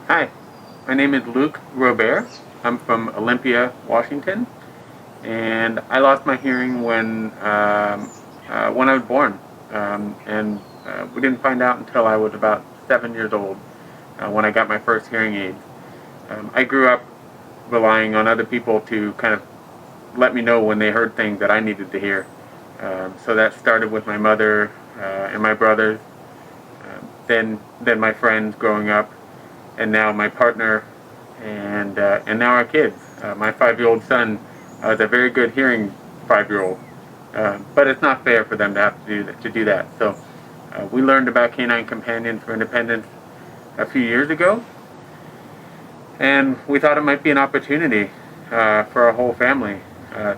Hi, my name is Luke Robert. I'm from Olympia, Washington, and I lost my hearing when I was born, and we didn't find out until I was about 7 years old when I got my first hearing aids. I grew up relying on other people to kind of let me know when they heard things that I needed to hear. So that started with my mother and my brothers, then my friends growing up, and now my partner, and now our kids. My 5-year-old son is a very good hearing 5-year-old, but it's not fair for them to have to do that. So we learned about Canine Companions for Independence a few years ago, and we thought it might be an opportunity for our whole family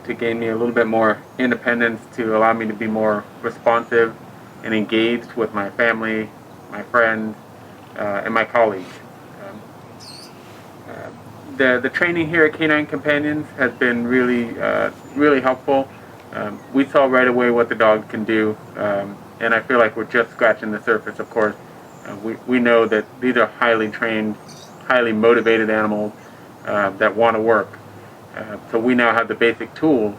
to gain me a little bit more independence, to allow me to be more responsive and engaged with my family, my friends, and my colleagues. Um, the training here at Canine Companions has been really helpful. We saw right away what the dog can do, and I feel like we're just scratching the surface. Of course, we know that these are highly trained, highly motivated animals that want to work. So we now have the basic tools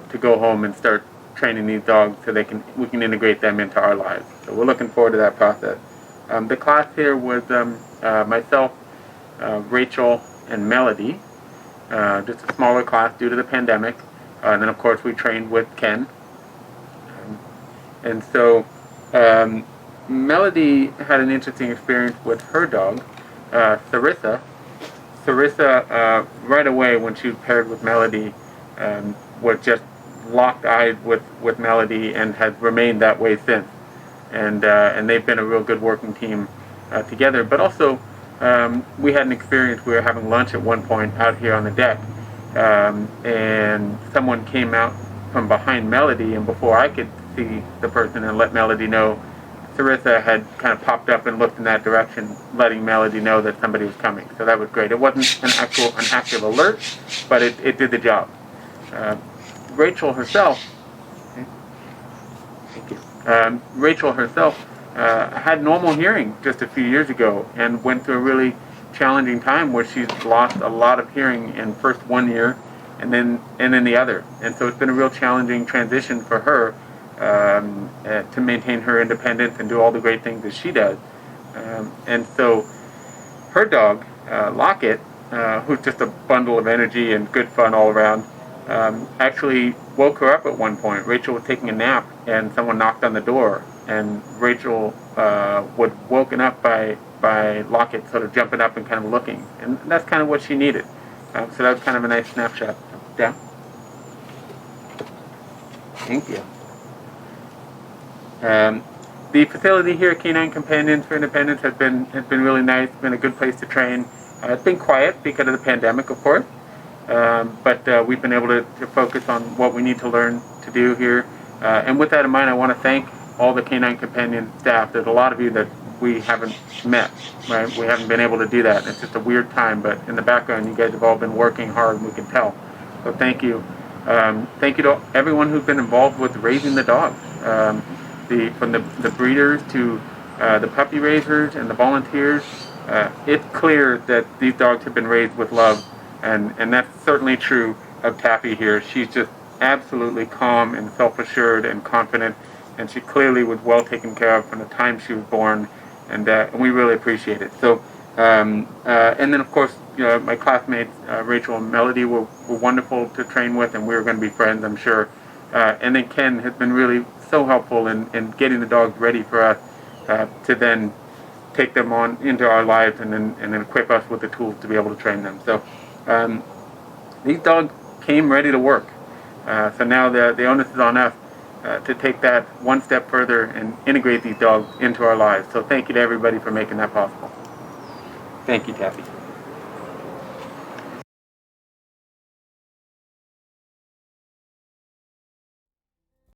to go home and start training these dogs so we can integrate them into our lives. So we're looking forward to that process. The class here was myself, Rachel, and Melody. Just a smaller class due to the pandemic. And then of course we trained with Ken. And so Melody had an interesting experience with her dog, Sarissa. Sarissa, right away when she was paired with Melody, was just locked eyes with Melody and has remained that way since. And they've been a real good working team together. But also, we had an experience. We were having lunch at one point out here on the deck, and someone came out from behind Melody, and before I could see the person and let Melody know, Sarissa had kind of popped up and looked in that direction, letting Melody know that somebody was coming. So that was great. It wasn't an active alert, but it did the job. Rachel herself, thank you. Rachel herself had normal hearing just a few years ago and went through a really challenging time where she's lost a lot of hearing in first one ear and then the other. And so it's been a real challenging transition for her to maintain her independence and do all the great things that she does. And so her dog, Locket, who's just a bundle of energy and good fun all around, actually woke her up at one point. Rachel was taking a nap and someone knocked on the door, and Rachel was woken up by Locket sort of jumping up and kind of looking, and that's kind of what she needed. So that was kind of a nice snapshot. Yeah. Thank you. The facility here at Canine Companions for Independence has been really nice. It's been a good place to train. It's been quiet because of the pandemic, of course, but we've been able to focus on what we need to learn to do here. And with that in mind, I want to thank all the Canine Companion staff. There's a lot of you that we haven't met, right? We haven't been able to do that. It's just a weird time, but in the background, you guys have all been working hard, and we can tell. So thank you. Thank you to everyone who's been involved with raising the dogs. From the breeders to the puppy raisers and the volunteers. It's clear that these dogs have been raised with love, and that's certainly true of Taffy here. She's just absolutely calm and self-assured and confident, and she clearly was well taken care of from the time she was born, and we really appreciate it. So, and then of course, my classmates Rachel and Melody were wonderful to train with, and we were going to be friends, I'm sure. And then Ken has been really so helpful in getting the dogs ready for us to then take them on into our lives and then equip us with the tools to be able to train them. So these dogs came ready to work. So now the onus is on us to take that one step further and integrate these dogs into our lives. So thank you to everybody for making that possible. Thank you, Taffy.